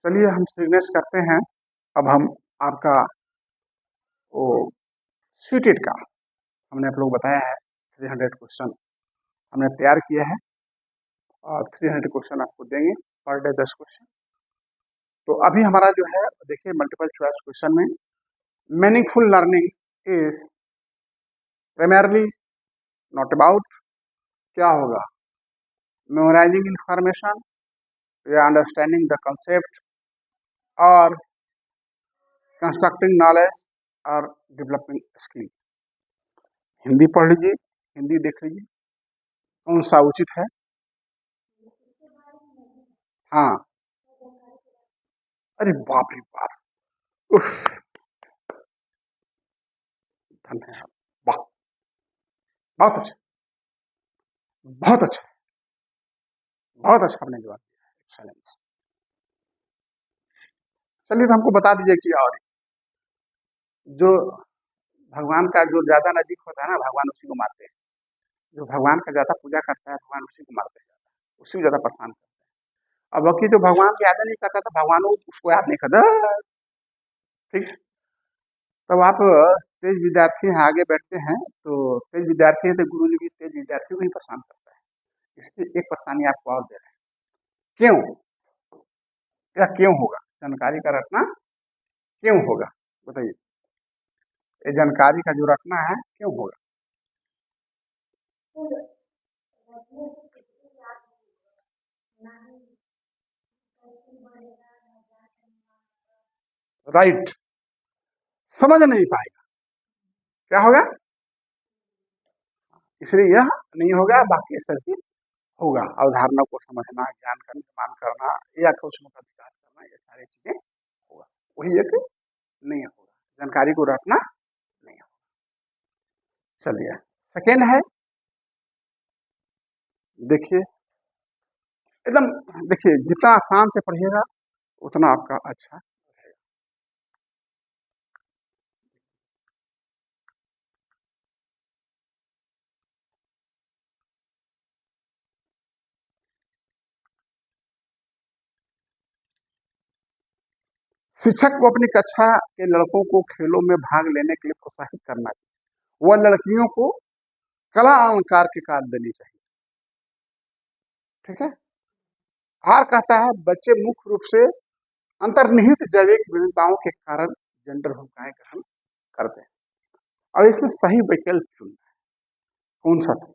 चलिए हम सिग्नेच करते हैं। अब हम आपका वो सीटेड का हमने आप लोग बताया है 300 क्वेश्चन हमने तैयार किया है और 300 क्वेश्चन आपको देंगे पर डे 10 क्वेश्चन। तो अभी हमारा जो है देखिए मल्टीपल चॉइस क्वेश्चन में meaningful learning is primarily not about क्या होगा, मेमोराइजिंग इंफॉर्मेशन या अंडरस्टैंडिंग द कंसेप्ट और कंस्ट्रक्टिंग नॉलेज और डेवलपिंग स्किल। हिंदी पढ़ लीजिए, हिंदी देख लीजिए कौन सा उचित है। हाँ, अरे बाप रे बाप, उफ, धन्यवाद, वाह, बहुत अच्छा, बहुत अच्छा, बहुत अच्छा आपने जवाब दिया, एक्सेलेंस। चलिए तो हमको बता दीजिए कि और जो भगवान का जो ज्यादा नजीक होता है ना, भगवान उसी को मारते हैं। जो भगवान का ज्यादा पूजा करता है भगवान उसी को मारते हैं, उसी को ज्यादा परेशान करते हैं। अब बाकी जो भगवान की याद नहीं करता तो भगवान उसको याद नहीं करता। ठीक है, तब आप तेज विद्यार्थी हैं, आगे बैठते हैं तो तेज विद्यार्थी है तो गुरु जी भी तेज विद्यार्थियों को ही परेशान करता है। इसलिए एक परेशानी आपको और दे रहे हैं, क्यों, या क्यों होगा, जानकारी का रटना क्यों होगा, बताइए। ये जानकारी का जो रटना है क्यों होगा। राइट, समझ नहीं पाएगा, क्या होगा, इसलिए यह नहीं होगा, बाकी सभी होगा। अवधारणा को समझना, ज्ञान का निर्माण करना या कौशलों का विकास करना, ये सारी चीजें होगा, वही एक नहीं होगा, जानकारी को रखना नहीं होगा। चलिए सेकेंड है, देखिए एकदम, देखिए जितना आसान से पढ़िएगा उतना आपका अच्छा रहेगा। शिक्षक को अपनी कक्षा के लड़कों को खेलों में भाग लेने के लिए प्रोत्साहित करना चाहिए। वह लड़कियों को कला अलंकार के कार्य देनी चाहिए। ठीक है, आर कहता है बच्चे मुख्य रूप से अंतर्निहित जैविक विभिन्नताओं के कारण जेंडर भूमिकाएं ग्रहण करते हैं। और इसमें सही विकल्प चुनना है, कौन सा सही।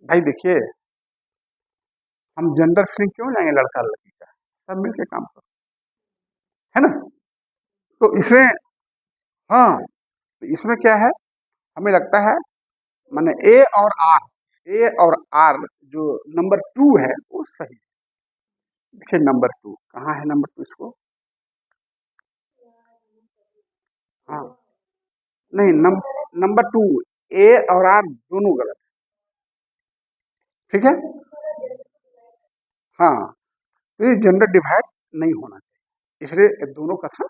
भाई देखिए, हम जेंडर फिल्म क्यों लाएंगे, लड़का लड़की का, सब मिलके काम करो, है ना। तो इसमें, हाँ, तो इसमें क्या है, हमें लगता है माने ए और आर जो नंबर 2 है वो सही है। देखिए नंबर 2 कहाँ है, नंबर 2 इसको, हाँ, नहीं नंबर 2 ए और आर दोनों गलत है। ठीक है, हाँ, तो ये जेंडर डिवाइड नहीं होना चाहिए, इसलिए ये दोनों कथन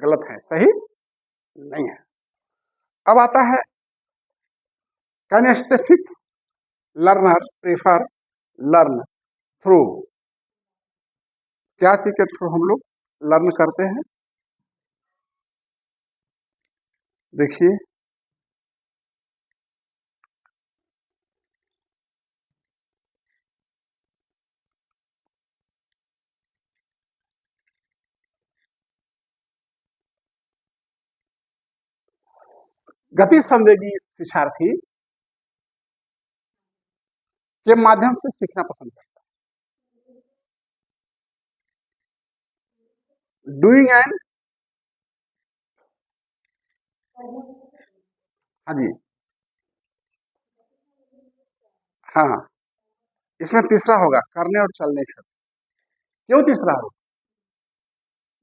गलत है, सही नहीं है। अब आता है kinesthetic learner prefer learn through, क्या चीज के थ्रू हम लोग लर्न करते हैं, देखिए गति संवेगी शिक्षार्थी के माध्यम से सीखना पसंद करता है। डूइंग एंड, हाँ जी, हाँ, इसमें तीसरा होगा करने और चलने का। क्यों तीसरा होगा,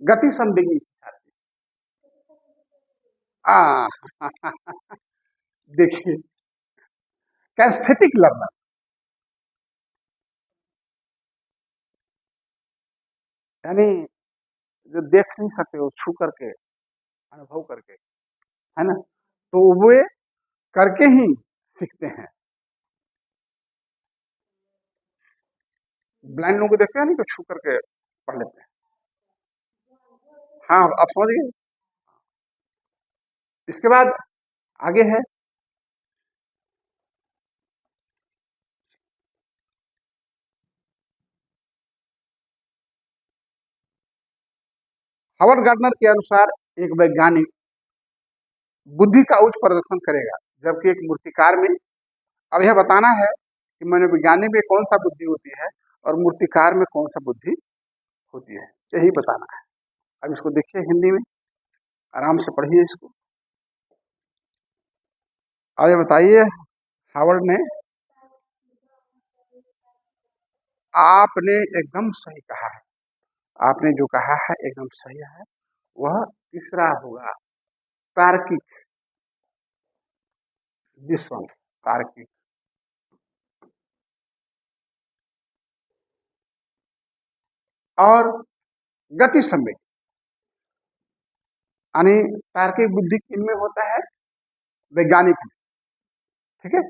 गति संवेगी शिक्षार्थी, आ देखिए कैस्थेटिक लर्नर, यानी जो देख नहीं सकते वो छू करके अनुभव करके, है ना, तो वे करके ही सीखते हैं। ब्लाइंड लोगों को देखते हैं नहीं, तो छू करके पढ़ लेते हैं। हाँ, आप समझ गए। इसके बाद आगे है हावर्ड गार्डनर के अनुसार एक वैज्ञानिक बुद्धि का उच्च प्रदर्शन करेगा, जबकि एक मूर्तिकार में, अब यह बताना है कि मनोविज्ञानी में कौन सा बुद्धि होती है और मूर्तिकार में कौन सा बुद्धि होती है, यही बताना है। अब इसको देखिए हिंदी में, आराम से पढ़िए इसको। अब ये बताइए, हावर्ड ने, आपने एकदम सही कहा है, आपने जो कहा है एकदम सही है, वह तीसरा होगा, तार्किक विश्व, तार्किक। और गति संवेग, यानी तार्किक बुद्धि किन में होता है, वैज्ञानिक में, ठीक है।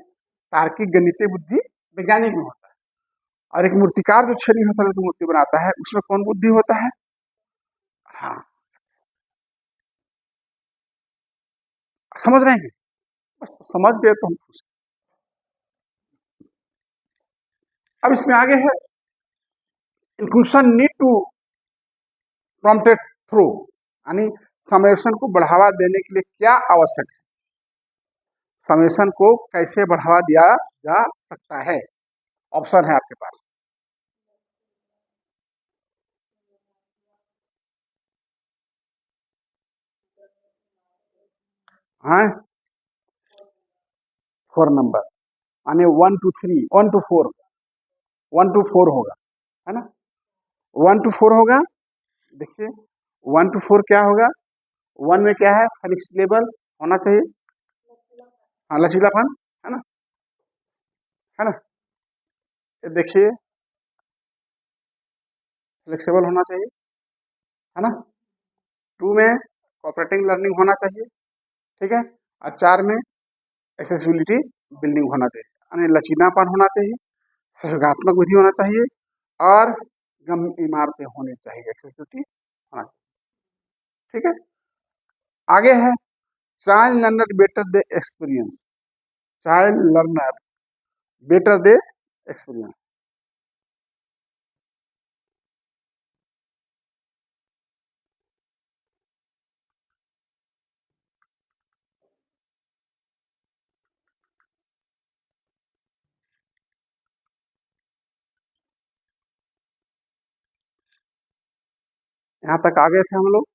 तार्किक गणितीय बुद्धि वैज्ञानिक में होता है। और एक मूर्तिकार जो छड़ी हथौड़े की मूर्ति बनाता है, उसमें कौन बुद्धि होता है? हाँ, समझ रहे हैं, बस समझ गए तो हम खुश। अब इसमें आगे है, inclusion need to prompted through, यानी समेशन को बढ़ावा देने के लिए क्या आवश्यक है, समेशन को कैसे बढ़ावा दिया जा सकता है। ऑप्शन है आपके पास, हाँ, 4 नंबर, यानी 1 to 3, 1 to 4, 1 to 4 होगा, है ना, 1 to 4 होगा। देखिए 1 to 4 क्या होगा, 1 में क्या है, फ्लेक्सिबल होना चाहिए, हाँ, लचीलापन, है ना, है ना, ये देखिए फ्लेक्सिबल होना चाहिए, है ना। 2 में कोऑपरेटिंग लर्निंग होना चाहिए, ठीक है। और 4 में एक्सेसिबिलिटी बिल्डिंग होना चाहिए, यानी लचीलापन होना चाहिए, सहयोगात्मक बुद्धि होना चाहिए, और गम्य इमारतें होनी चाहिए, एक्सेसिबिलिटी होना चाहिए, ठीक है। आगे है, चाइल्ड लर्नर बेटर दे एक्सपीरियंस, चाइल्ड लर्नर बेटर दे एक्सपीरियंस। यहाँ तक आगे थे हम लोग।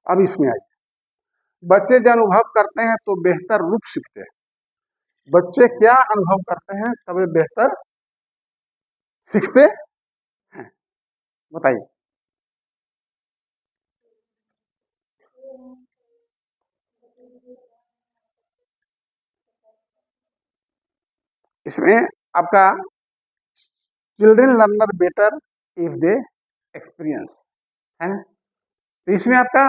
अब इसमें आइए, बच्चे जो अनुभव करते हैं तो बेहतर रूप सीखते हैं, बच्चे क्या अनुभव करते हैं तब वे बेहतर सीखते हैं, बताइए। इसमें आपका children learner better if they experience, है ना। तो इसमें आपका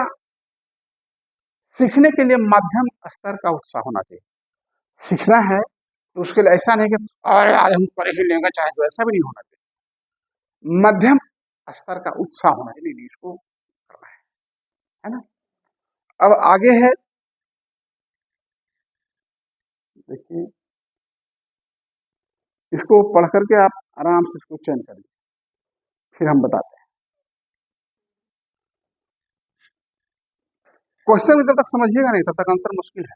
सीखने के लिए मध्यम स्तर का उत्साह होना चाहिए, सीखना है तो उसके लिए ऐसा नहीं कि अरे आज हम कर ही लेंगे चाहे तो, ऐसा भी नहीं होना चाहिए, मध्यम स्तर का उत्साह होना चाहिए, नहीं इसको करना है ना। अब आगे है, देखिए इसको पढ़ करके आप आराम से इसको चयन करिए, फिर हम बताते हैं। क्वेश्चन जब तक समझिएगा नहीं तब तक आंसर मुश्किल है।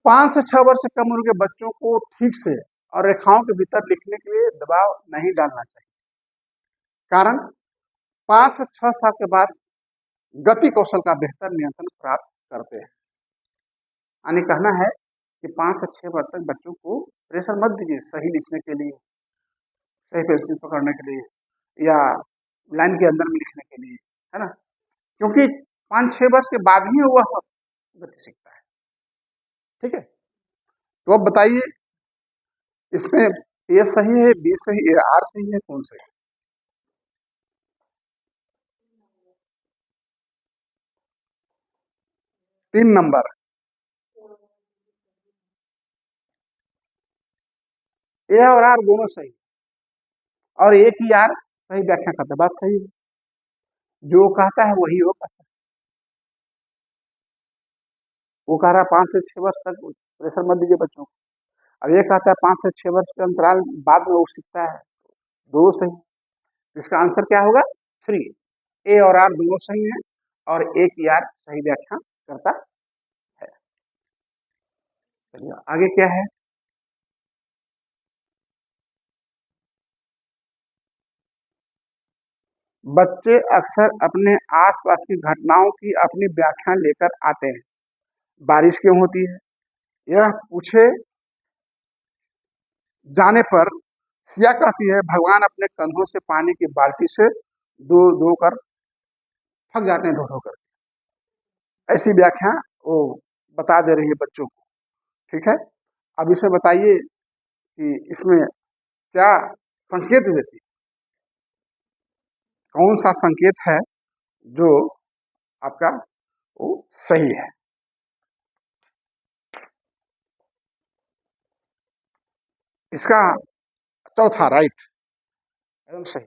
5 से 6 वर्ष से कम उम्र के बच्चों को ठीक से और रेखाओं के भीतर लिखने के लिए दबाव नहीं डालना चाहिए, कारण 5 से 6 साल के बाद गति कौशल का बेहतर नियंत्रण प्राप्त करते हैं, यानी कहना है कि 5 से 6 वर्ष तक बच्चों को प्रेशर मत दीजिए सही लिखने के लिए, सही पेंसिल पकड़ने के लिए या लाइन के अंदर में लिखने के लिए, है ना, क्योंकि 5-6 वर्ष के बाद ही वह गति सीखता है, ठीक है। तो अब बताइए, इसमें ए सही है, बी सही है, आर सही है, कौन सही है? 3 नंबर, ए और आर दोनों सही, और एक ही यार सही व्याख्या करता है। बात सही है, जो कहता है वही होगा। वो कह रहा है 5 से 6 वर्ष तक प्रेशर मत दीजिए बच्चों को, अब ये कहता है 5 से 6 वर्ष के अंतराल बाद में वो सीखता है, दो सही। इसका आंसर क्या होगा? 3। ए और आर दोनों सही है और एक ही आर सही व्याख्या करता है। चलिए आगे क्या है? बच्चे अक्सर अपने आसपास की घटनाओं की अपनी व्याख्या लेकर आते हैं। बारिश क्यों होती है? यह पूछे जाने पर सिया कहती है भगवान अपने कंधों से पानी की बाल्टी से दो दो कर थक जाते हैं, ढो ढो कर। ऐसी व्याख्या वो बता दे रही है बच्चों को। ठीक है, अब इसे बताइए कि इसमें क्या संकेत देती है, कौन सा संकेत है जो आपका वो सही है। इसका चौथा राइट, एकदम सही।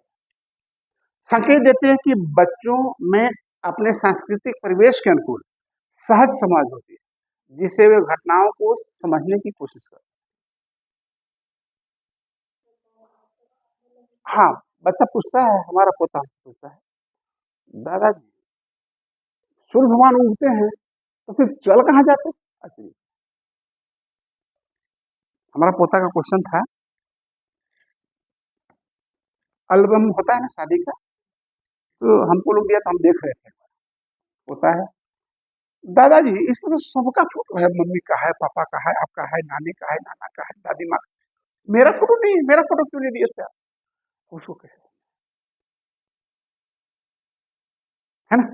संकेत देते हैं कि बच्चों में अपने सांस्कृतिक परिवेश के अनुकूल सहज समझ होती है, जिससे वे घटनाओं को समझने की कोशिश करते हैं। हाँ, बच्चा पूछता है, हमारा पोता पूछता है, दादाजी सूर्य भगवान उगते हैं तो फिर चल कहाँ जाते? अच्छा, हमारा पोता का क्वेश्चन था, एल्बम होता है ना शादी का, तो हमको लोग दिया तो हम देख रहे थे, होता है दादाजी इसमें तो सबका फोटो है, मम्मी का है, पापा का है, आपका है, नानी का है, नाना का है, दादी माँ, मेरा फोटो नहीं, मेरा फोटो क्यों नहीं दिए थे आप? उसको कैसे है ना?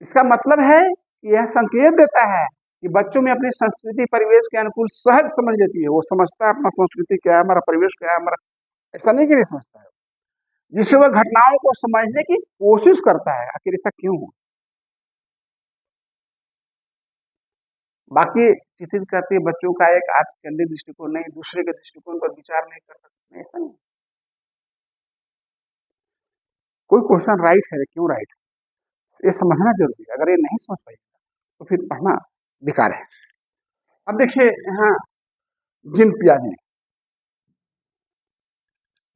इसका मतलब है कि यह संकेत देता है कि बच्चों में अपनी संस्कृति परिवेश के अनुकूल सहज समझ लेती है। वो समझता है अपना संस्कृति क्या है, हमारा परिवेश क्या है, हमारा, ऐसा नहीं कि नहीं समझता है, जिससे वह घटनाओं को समझने की कोशिश करता है आखिर ऐसा क्यों हो। बाकी चित्रित करती है बच्चों का एक आत्मकेंद्रित दृष्टिकोण, नहीं दूसरे के दृष्टिकोण पर विचार नहीं कर सकते, ऐसा नहीं। कोई क्वेश्चन राइट है, क्यों राइट है ये समझना जरूरी है। अगर ये नहीं समझ पाएगा तो फिर पढ़ना बेकार है। अब देखिए यहाँ जिन पियाजे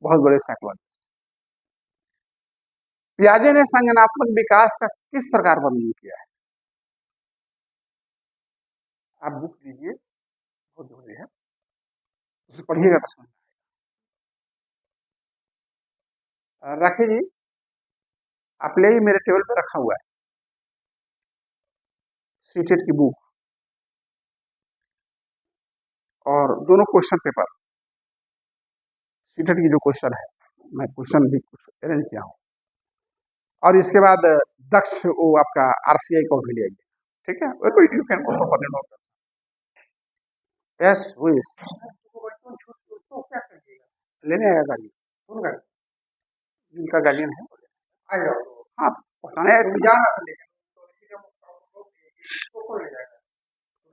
बहुत बड़े साइकोलॉजिस्ट, पियाजे ने संज्ञानात्मक विकास का किस प्रकार वर्णन किया है? आप बुक लीजिए, बहुत जरूरी है, उसे पढ़िएगा तो समझ। राखी जी आप ले, मेरे टेबल पे रखा हुआ है सीटेट की बुक और दोनों क्वेश्चन पेपर, सीटेट की जो क्वेश्चन है, मैं क्वेश्चन भी कुछ अरेंज किया हूँ, और इसके बाद दक्ष वो आपका आरसीआई को भी ले आइए। ठीक है, you can also for note. Yes वो इज लेने आएगा गाड़ी, कौन गाड़ी? जिनका गार्जियन है आएगा। हाँ पहुँचाने जाना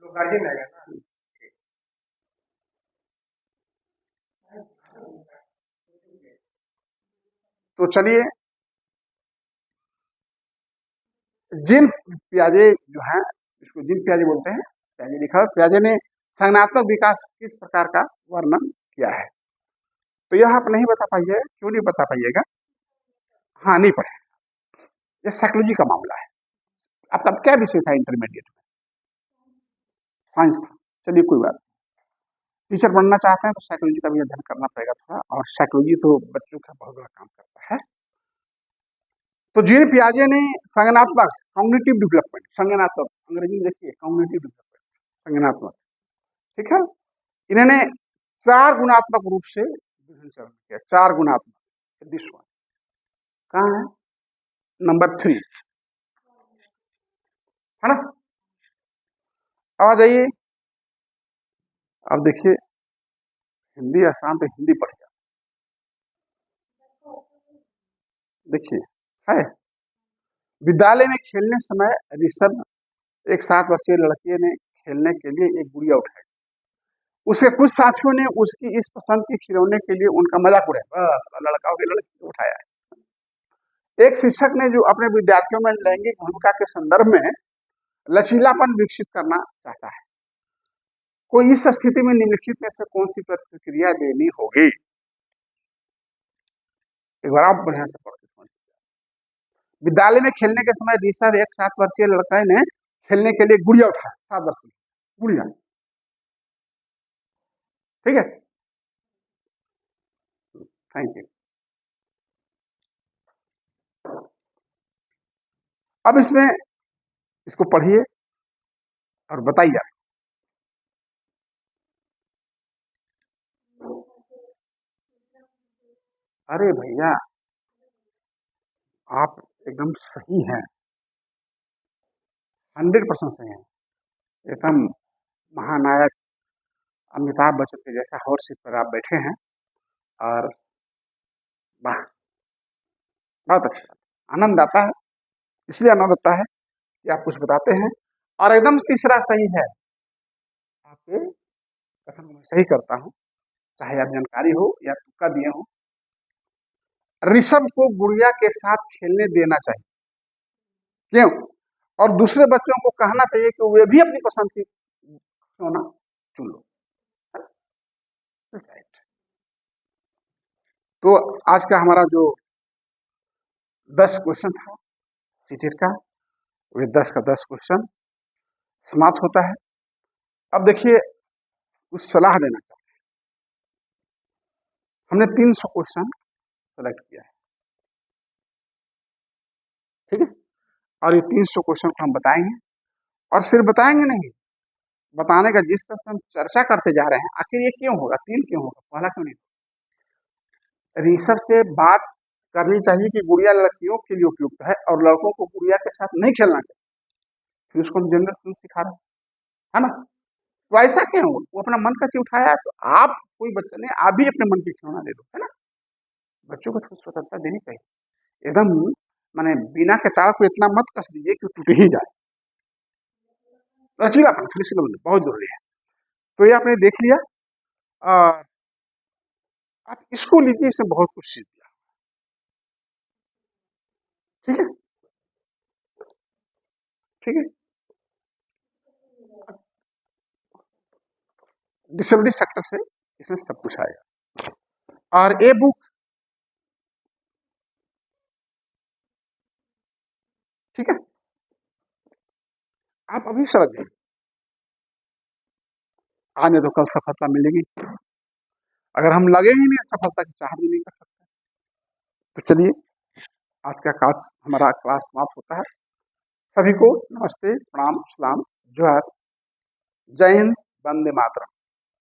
गार्जियन आएगा ना। तो चलिए, जिन पियाजे जो है, इसको जिन पियाजे बोलते हैं, पियाजे लिखा, पियाजे ने संज्ञानात्मक विकास किस प्रकार का वर्णन किया है? तो यह आप नहीं बता पाइए, क्यों नहीं बता पाइएगा? हाँ नहीं पढ़े, यह साइकोलॉजी का मामला है। आपका क्या विषय था इंटरमीडिएट में? साइंस था। चलिए कोई बात, टीचर बनना चाहते हैं तो साइकोलॉजी का भी अध्ययन करना पड़ेगा थोड़ा, और साइकोलॉजी तो बच्चों का बहुत बड़ा काम करता है। तो जीन पियाजे ने संज्ञानात्मक, कॉग्निटिव डेवलपमेंट, संज्ञानात्मक अंग्रेजी में देखिए कॉग्निटिव डेवलपमेंट, संज्ञानात्मक, ठीक है, इन्होंने 4 गुणात्मक रूप से विभिन्न चरण किया, 4 गुणात्मक। दिस वन कहाँ है? नंबर 3 है ना। अब आ जाइए, अब देखिए हिंदी आसान तो हिंदी पढ़ गया, देखिए है, विद्यालय में खेलने समय ऋषभ, एक 7 वर्षीय लड़के ने खेलने के लिए एक गुड़िया उठाई, उसके कुछ साथियों ने उसकी इस पसंद के खिलौने के लिए उनका मजाक उड़ाया, बस लड़का हो गया, लड़की को उठाया है। एक शिक्षक ने जो अपने विद्यार्थियों में लैंगिक भूमिका के संदर्भ में लचीलापन विकसित करना चाहता है, कोई इस स्थिति में निम्नलिखित में से कौन सी प्रतिक्रिया देनी होगी? एक बार आप बढ़िया से पढ़ते समझिए। विद्यालय में खेलने के समय ऋषभ एक 7 वर्षीय लड़का ने खेलने के लिए गुड़िया उठाया, 7 वर्ष की गुड़िया, ठीक है, थैंक यू। अब इसमें इसको पढ़िए और बताइए। अरे भैया आप एकदम सही हैं, 100% सही हैं, एकदम महानायक अमिताभ बच्चन के जैसा हॉट सीट पर आप बैठे हैं। और वाह, बहुत अच्छा, आनंद आता है, इसलिए आनंद आता है कि आप कुछ बताते हैं। और एकदम तीसरा सही है, आपके कथन को मैं सही करता हूँ, चाहे आप जानकारी हो या तुक्का दिए हो। ऋषभ को गुड़िया के साथ खेलने देना चाहिए, क्यों? और दूसरे बच्चों को कहना चाहिए कि वे भी अपनी पसंद की खिलौना चुन लो। तो आज का हमारा जो 10 क्वेश्चन था सीटेट का, वे 10 का 10 क्वेश्चन समाप्त होता है। अब देखिए कुछ सलाह देना चाहते हैं। हमने 300 क्वेश्चन सेलेक्ट किया है, ठीक है, और ये 300 क्वेश्चन को हम बताएंगे, और सिर्फ बताएंगे नहीं, बताने का जिस तरह से हम चर्चा करते जा रहे हैं, आखिर ये क्यों होगा, 3 क्यों होगा, पहला क्यों नहीं? ऋषभ से बात करनी चाहिए कि गुड़िया लड़कियों के लिए उपयुक्त है और लड़कों को गुड़िया के साथ नहीं खेलना चाहिए, फिर उसको हम जेंडर क्यों सिखा रहे हैं ना? तो ऐसा क्यों? वो अपना मन का चीज उठाया, तो आप कोई बच्चा ने आप भी अपने मन की खिलौना दे दो, है ना? बच्चों को थोड़ी स्वतंत्रता देनी चाहिए, एकदम माने बिना के तार को इतना मत कस दीजिए कि टूट ही जाए। लचीलापन बहुत जरूरी है। तो ये आपने देख लिया, और आप इसको लीजिए, इसमें बहुत कुछ सीख दिया, ठीक है, ठीक है। डिसेबिलिटी सेक्टर से इसमें सब कुछ आएगा, और ए बुक, ठीक है, आप अभी समझ गए, आज नहीं तो कल सफलता मिलेगी। अगर हम लगेंगे नहीं, सफलता की चाह भी नहीं कर सकते। तो चलिए, आज का क्लास, हमारा क्लास समाप्त होता है। सभी को नमस्ते, प्रणाम, सलाम, जोहार, जय हिंद, वंदे मातरम।